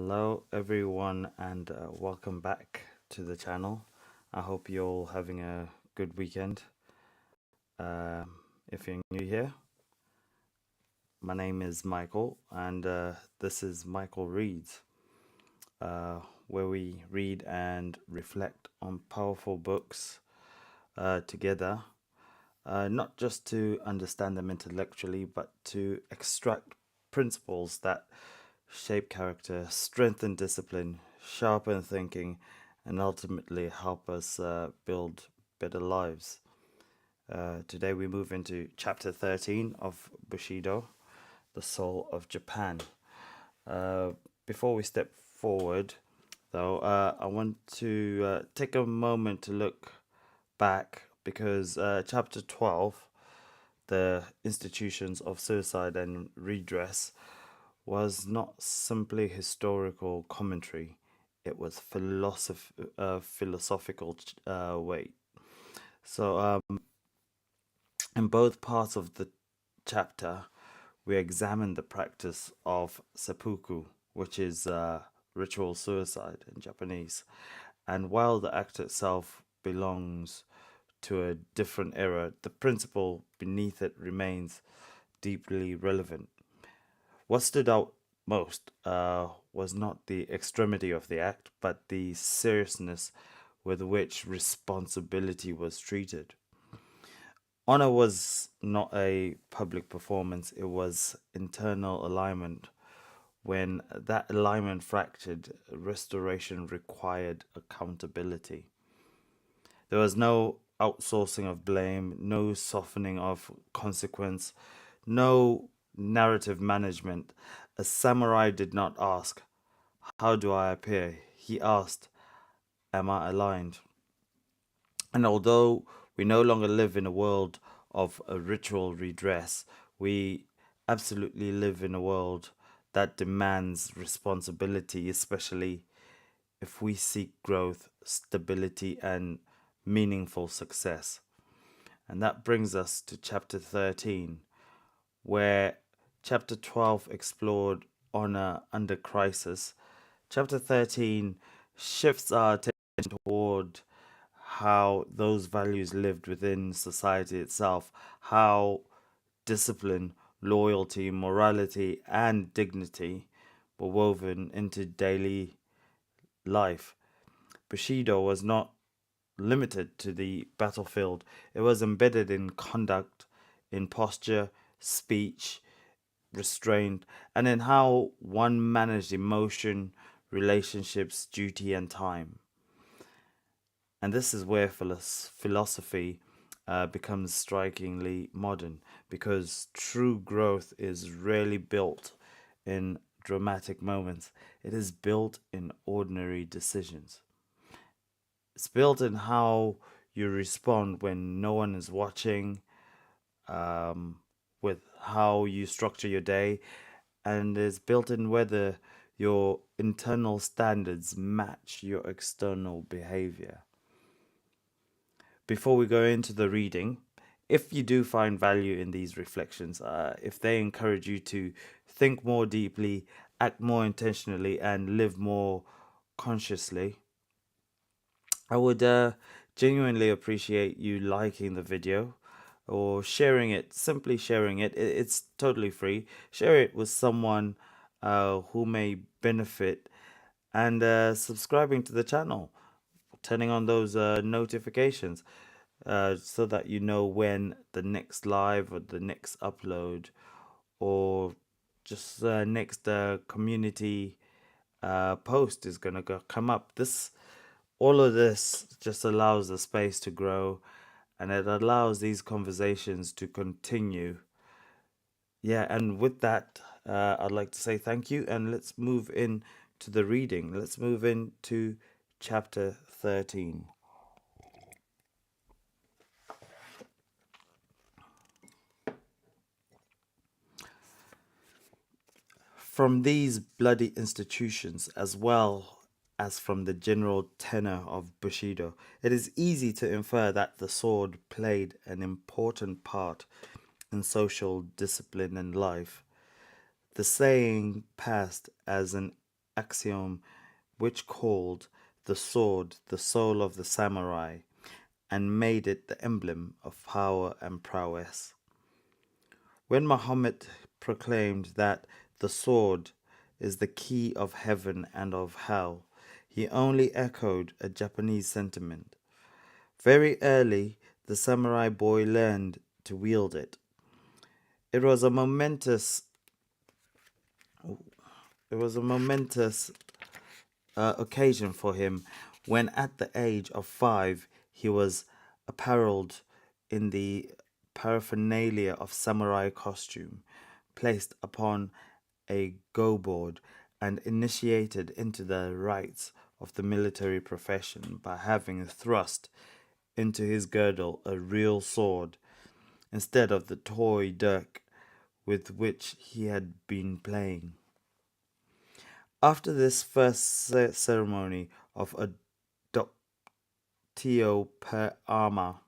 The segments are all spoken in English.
Hello everyone and welcome back to the channel. I hope you're all having a good weekend. If you're new here, my name is Michael and this is Michael Reads, where we read and reflect on powerful books together, not just to understand them intellectually, but to extract principles that shape character, strengthen discipline, sharpen thinking, and ultimately help us build better lives. Today we move into chapter 13 of Bushido, The Soul of Japan. Uh, Before we step forward, though, I want to take a moment to look back because chapter 12, The Institutions of Suicide and Redress, was not simply historical commentary, it was philosophical weight. So, in both parts of the chapter, we examine the practice of seppuku, which is ritual suicide in Japanese. And while the act itself belongs to a different era, the principle beneath it remains deeply relevant. What stood out most was not the extremity of the act, but the seriousness with which responsibility was treated. Honor was not a public performance, it was internal alignment. When that alignment fractured, restoration required accountability. There was no outsourcing of blame, no softening of consequence, no narrative management. A samurai did not ask, "How do I appear?" He asked, "Am I aligned?" And although we no longer live in a world of a ritual redress, we absolutely live in a world that demands responsibility, especially if we seek growth, stability, and meaningful success. And that brings us to chapter 13, where chapter 12 explored honor under crisis. Chapter 13 shifts our attention toward how those values lived within society itself, how discipline, loyalty, morality, and dignity were woven into daily life. Bushido was not limited to the battlefield, it was embedded in conduct, in posture, speech, restraint, and in how one managed emotion, relationships, duty, and time. And this is where philosophy becomes strikingly modern because true growth is rarely built in dramatic moments, it is built in ordinary decisions. It's built in how you respond when no one is watching, with how you structure your day, and is built in whether your internal standards match your external behavior. Before we go into the reading, if you do find value in these reflections, if they encourage you to think more deeply, act more intentionally, and live more consciously, I would genuinely appreciate you liking the video or sharing it, simply sharing it. It's totally free. Share it with someone who may benefit and subscribing to the channel, turning on those notifications so that you know when the next live or the next upload or just next community post is gonna come up. All of this just allows the space to grow, and it allows these conversations to continue. Yeah, and with that, I'd like to say thank you, and let's move in to the reading. Let's move into chapter 13. From these bloody institutions, as well as from the general tenor of Bushido, it is easy to infer that the sword played an important part in social discipline and life. The saying passed as an axiom which called the sword the soul of the samurai and made it the emblem of power and prowess. When Muhammad proclaimed that the sword is the key of heaven and of hell, he only echoed a Japanese sentiment. Very early, the samurai boy learned to wield it. It was a momentous occasion for him when at the age of 5 he was apparelled in the paraphernalia of samurai costume, placed upon a go board, and initiated into the rites of the military profession by having thrust into his girdle a real sword instead of the toy dirk with which he had been playing. After this first ceremony of adoptio per arma,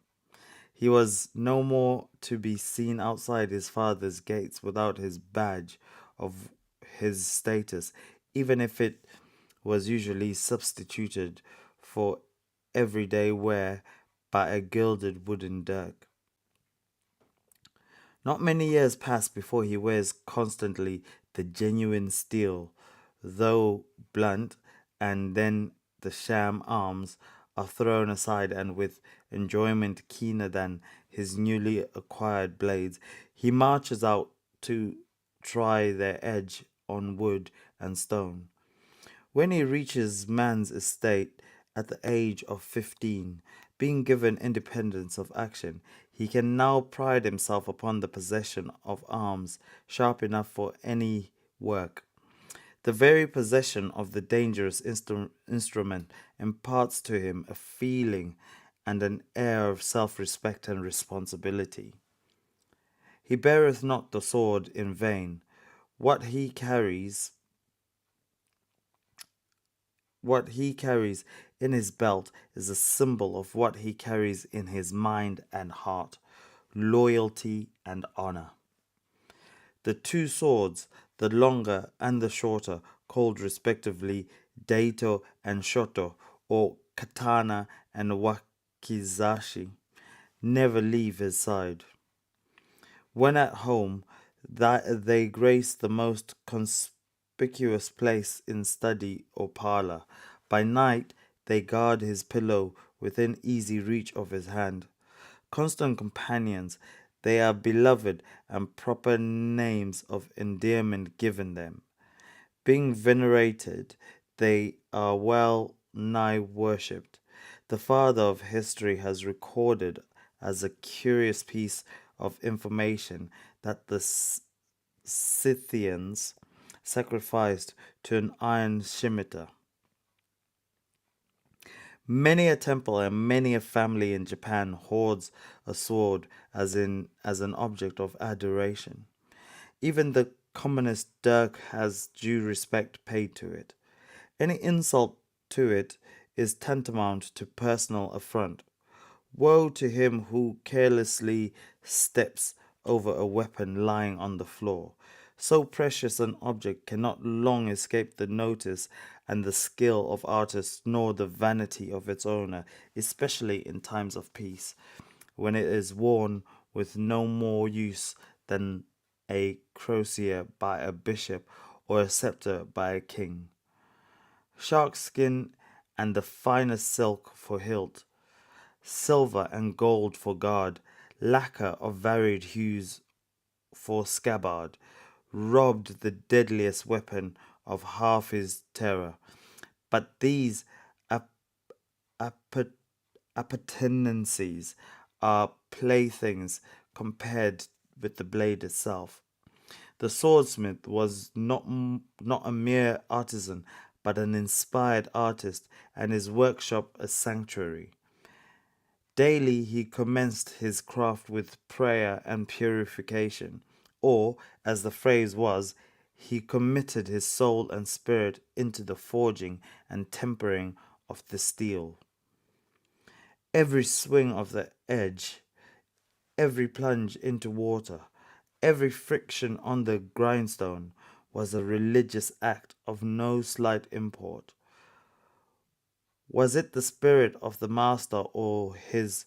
he was no more to be seen outside his father's gates without his badge of his status, even if it was usually substituted for everyday wear by a gilded wooden dirk. Not many years pass before he wears constantly the genuine steel, though blunt, and then the sham arms are thrown aside, and with enjoyment keener than his newly acquired blades, he marches out to try their edge on wood and stone. When he reaches man's estate at the age of 15, being given independence of action, he can now pride himself upon the possession of arms sharp enough for any work. The very possession of the dangerous instrument imparts to him a feeling and an air of self-respect and responsibility. He beareth not the sword in vain. What he carries What he carries in his belt is a symbol of what he carries in his mind and heart, loyalty and honor. The two swords, the longer and the shorter, called respectively Daito and Shoto, or Katana and Wakizashi, never leave his side. When at home, they grace the most conspicuous place in study or parlor. By night, they guard his pillow within easy reach of his hand. Constant companions, they are beloved and proper names of endearment given them. Being venerated, they are well nigh worshipped. The father of history has recorded as a curious piece of information that the Scythians sacrificed to an iron scimitar. Many a temple and many a family in Japan hoards a sword as an object of adoration. Even the commonest dirk has due respect paid to it. Any insult to it is tantamount to personal affront. Woe to him who carelessly steps over a weapon lying on the floor. So precious an object cannot long escape the notice and the skill of artists, nor the vanity of its owner, especially in times of peace, when it is worn with no more use than a crosier by a bishop or a scepter by a king. Shark skin and the finest silk for hilt, silver and gold for guard, lacquer of varied hues for scabbard, robbed the deadliest weapon of half his terror. But these app- appurtenances are playthings compared with the blade itself. The swordsmith was not a mere artisan, but an inspired artist, and his workshop a sanctuary. Daily he commenced his craft with prayer and purification, or, as the phrase was, he committed his soul and spirit into the forging and tempering of the steel. Every swing of the edge, every plunge into water, every friction on the grindstone was a religious act of no slight import. Was it the spirit of the master or his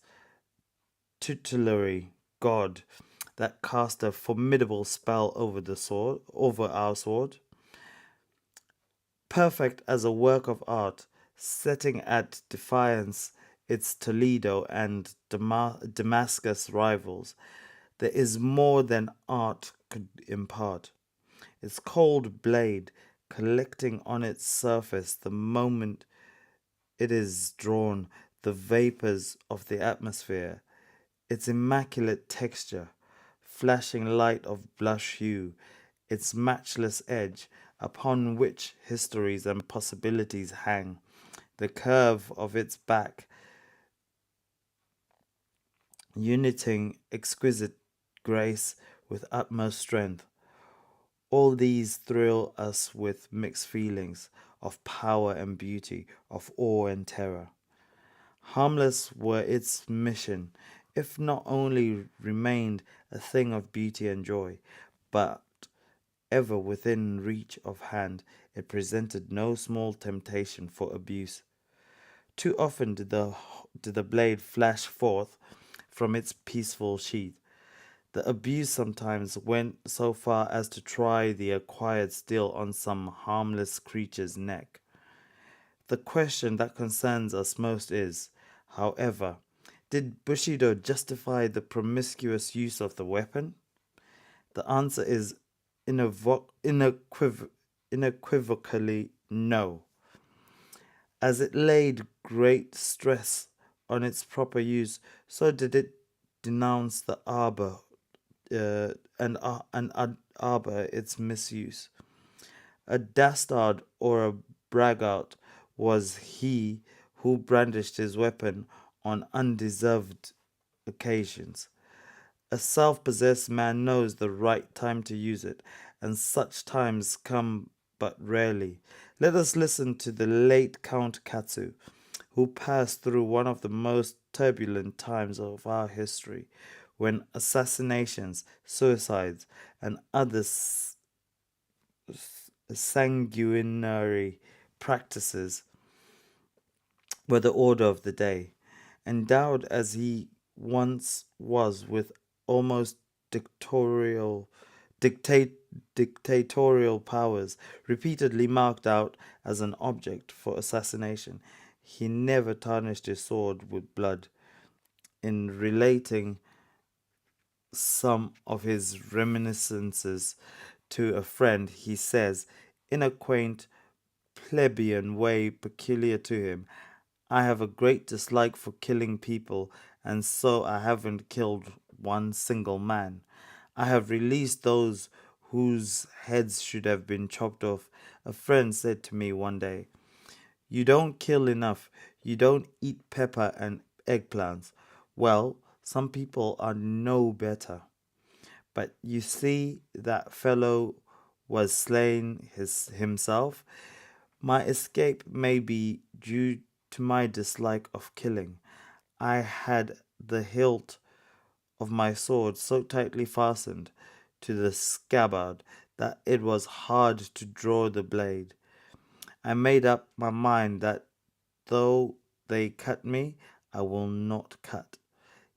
tutelary god that cast a formidable spell over our sword? Perfect as a work of art, setting at defiance its Toledo and Damascus rivals, there is more than art could impart. Its cold blade collecting on its surface the moment it is drawn the vapors of the atmosphere, its immaculate texture, flashing light of blush hue, its matchless edge, upon which histories and possibilities hang, the curve of its back, uniting exquisite grace with utmost strength. All these thrill us with mixed feelings of power and beauty, of awe and terror. Harmless were its mission, if not only remained a thing of beauty and joy, but ever within reach of hand, it presented no small temptation for abuse. Too often did the blade flash forth from its peaceful sheath. The abuse sometimes went so far as to try the acquired steel on some harmless creature's neck. The question that concerns us most is, however, did Bushido justify the promiscuous use of the weapon? The answer is unequivocally no. As it laid great stress on its proper use, so did it denounce the arbor its misuse. A dastard or a braggart was he who brandished his weapon on undeserved occasions. A self possessed man knows the right time to use it, and such times come but rarely. Let us listen to the late Count Katsu, who passed through one of the most turbulent times of our history, when assassinations, suicides, and other sanguinary practices were the order of the day. Endowed as he once was with almost dictate, dictatorial powers, repeatedly marked out as an object for assassination, he never tarnished his sword with blood. In relating some of his reminiscences to a friend, he says, in a quaint, plebeian way peculiar to him, I have a great dislike for killing people, and so I haven't killed one single man. I have released those whose heads should have been chopped off. A friend said to me one day, you don't kill enough. You don't eat pepper and eggplants. Well, some people are no better. But you see, that fellow was slain himself. My escape may be due to my dislike of killing. I had the hilt of my sword so tightly fastened to the scabbard that it was hard to draw the blade. I made up my mind that though they cut me, I will not cut.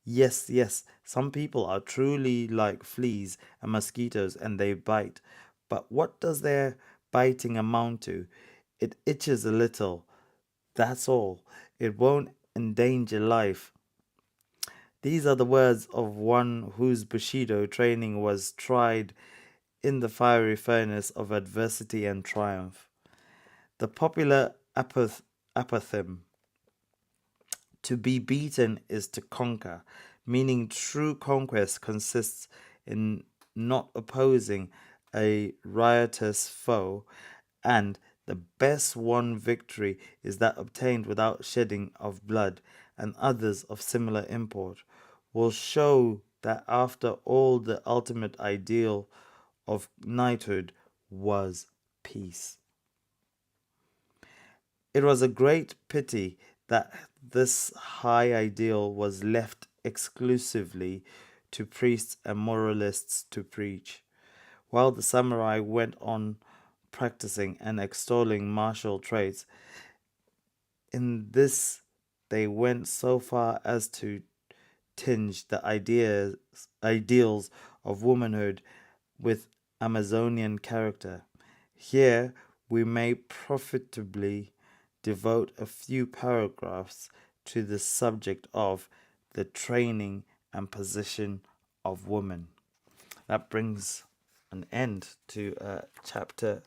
Yes, yes, some people are truly like fleas and mosquitoes and they bite. But what does their biting amount to? It itches a little, that's all. It won't endanger life. These are the words of one whose Bushido training was tried in the fiery furnace of adversity and triumph. The popular apothegm, to be beaten is to conquer, meaning true conquest consists in not opposing a riotous foe, and the best won victory is that obtained without shedding of blood, and others of similar import will show that after all the ultimate ideal of knighthood was peace. It was a great pity that this high ideal was left exclusively to priests and moralists to preach. While the samurai went on practicing and extolling martial traits, in this they went so far as to tinge the ideals of womanhood with Amazonian character. Here we may profitably devote a few paragraphs to the subject of the training and position of woman. That brings an end to chapter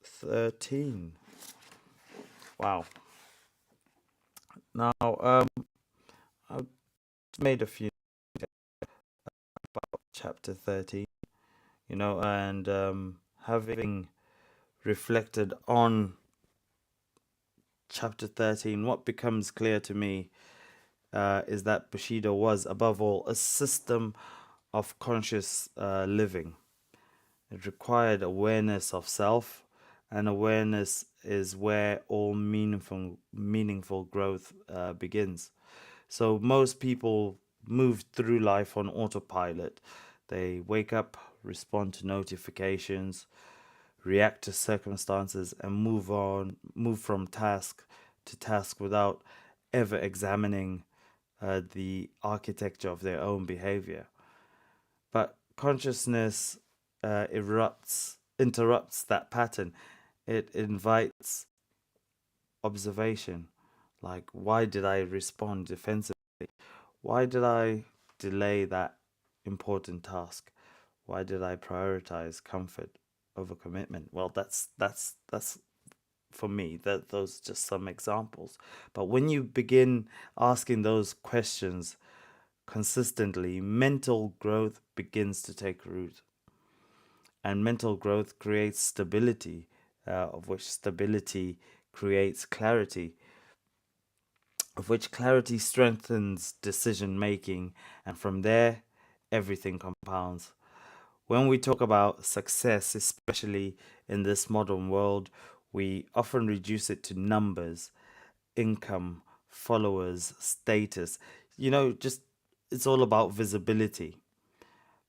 13. Wow. Now, I've made a few about chapter 13, and having reflected on chapter 13, what becomes clear to me is that Bushido was, above all, a system of conscious living. It required awareness of self, and awareness is where all meaningful growth begins. So most people move through life on autopilot. They wake up, respond to notifications, react to circumstances, and move from task to task without ever examining the architecture of their own behavior. But consciousness interrupts that pattern. It invites observation. Like, why did I respond defensively? Why did I delay that important task? Why did I prioritize comfort over commitment? Well, that's for me. That those are just some examples. But when you begin asking those questions consistently, mental growth begins to take root. And mental growth creates stability, of which stability creates clarity, of which clarity strengthens decision making, and from there, everything compounds. When we talk about success, especially in this modern world, we often reduce it to numbers, income, followers, status. Just it's all about visibility.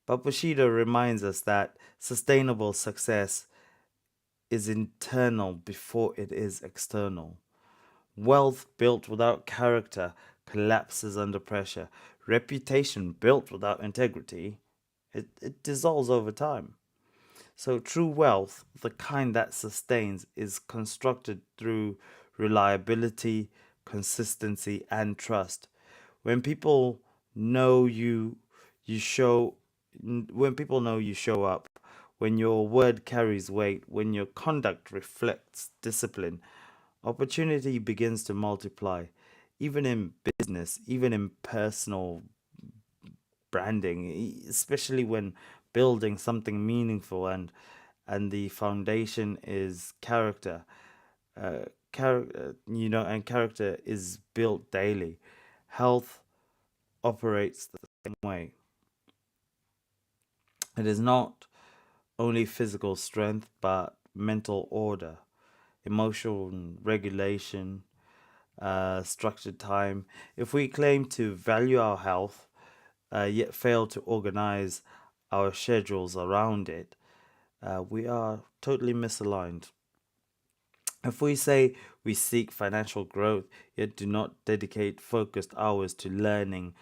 But Bushido reminds us that sustainable success is internal before it is external. Wealth built without character collapses under pressure. Reputation built without integrity, it dissolves over time. So true wealth, the kind that sustains, is constructed through reliability, consistency, and trust. When people know you show when people know you show up, when your word carries weight, when your conduct reflects discipline, opportunity begins to multiply. Even in business, even in personal branding, especially when building something meaningful, and the foundation is character. And character is built daily. Health operates the same way. It is not only physical strength, but mental order, emotional regulation, structured time. If we claim to value our health, yet fail to organize our schedules around it, we are totally misaligned. If we say we seek financial growth, yet do not dedicate focused hours to learning,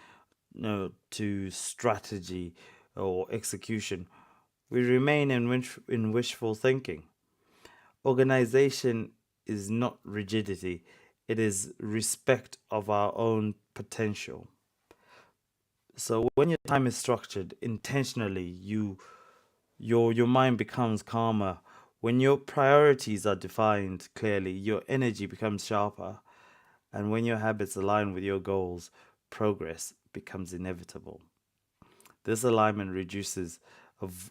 to strategy or execution, we remain in wishful thinking. Organization is not rigidity, it is respect of our own potential. So when your time is structured intentionally, your mind becomes calmer. When your priorities are defined clearly, your energy becomes sharper. And when your habits align with your goals, progress becomes inevitable. This alignment reduces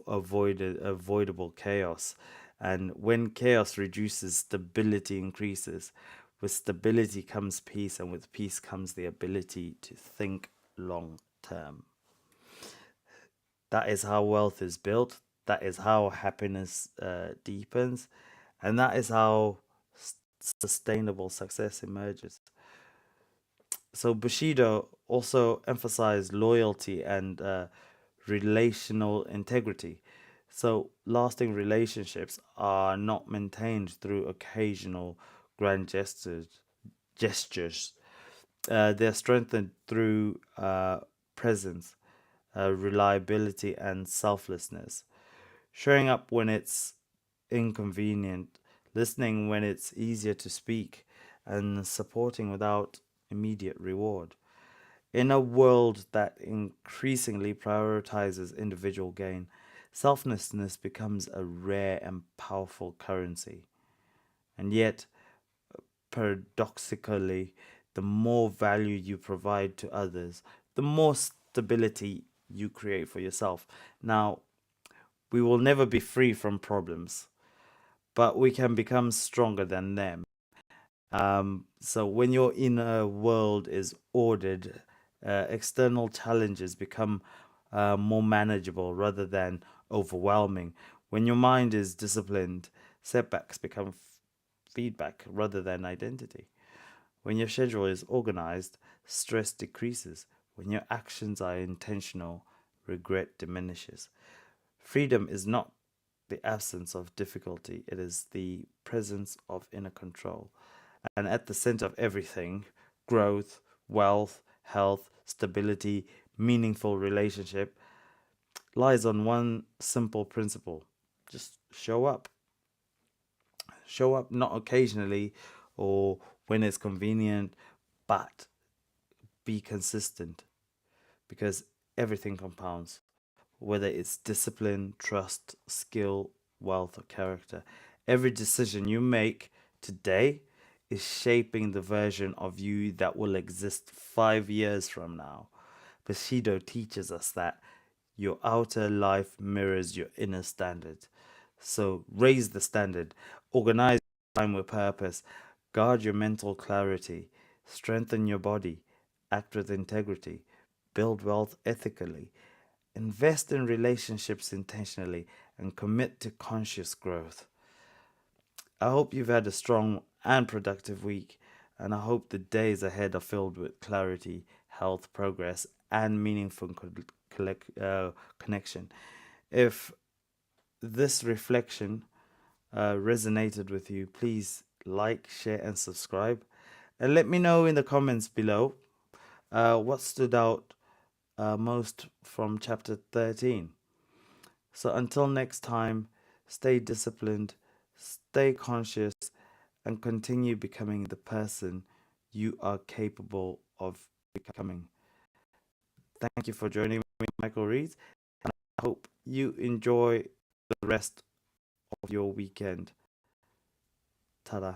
avoidable chaos. And when chaos reduces, stability increases. With stability comes peace, and with peace comes the ability to think long term. That is how wealth is built. That is how happiness deepens. And that is how sustainable success emerges. So Bushido also emphasized loyalty and relational integrity. So, lasting relationships are not maintained through occasional grand gestures. They're strengthened through presence, reliability, and selflessness. Showing up when it's inconvenient, listening when it's easier to speak, and supporting without immediate reward. In a world that increasingly prioritizes individual gain, selflessness becomes a rare and powerful currency. And yet, paradoxically, the more value you provide to others, the more stability you create for yourself. Now, we will never be free from problems, but we can become stronger than them. So when your inner world is ordered, external challenges become more manageable rather than overwhelming. When your mind is disciplined, setbacks become feedback rather than identity. When your schedule is organized, stress decreases. When your actions are intentional, regret diminishes. Freedom is not the absence of difficulty, it is the presence of inner control. And at the center of everything, growth, wealth, health, stability, meaningful relationship, lies on one simple principle: just show up. Show up not occasionally or when it's convenient, but be consistent, because everything compounds, whether it's discipline, trust, skill, wealth, or character. Every decision you make today is shaping the version of you that will exist 5 years from now. Bushido teaches us that your outer life mirrors your inner standard. So raise the standard, organize your time with purpose, guard your mental clarity, strengthen your body, act with integrity, build wealth ethically, invest in relationships intentionally, and commit to conscious growth. I hope you've had a strong and productive week, and I hope the days ahead are filled with clarity, health, progress, and meaningful connection. If this reflection resonated with you, please like, share, and subscribe. And let me know in the comments below what stood out most from chapter 13. So until next time, stay disciplined, stay conscious, and continue becoming the person you are capable of becoming. Thank you for joining me, Michael Reads. And I hope you enjoy the rest of your weekend. Ta-da.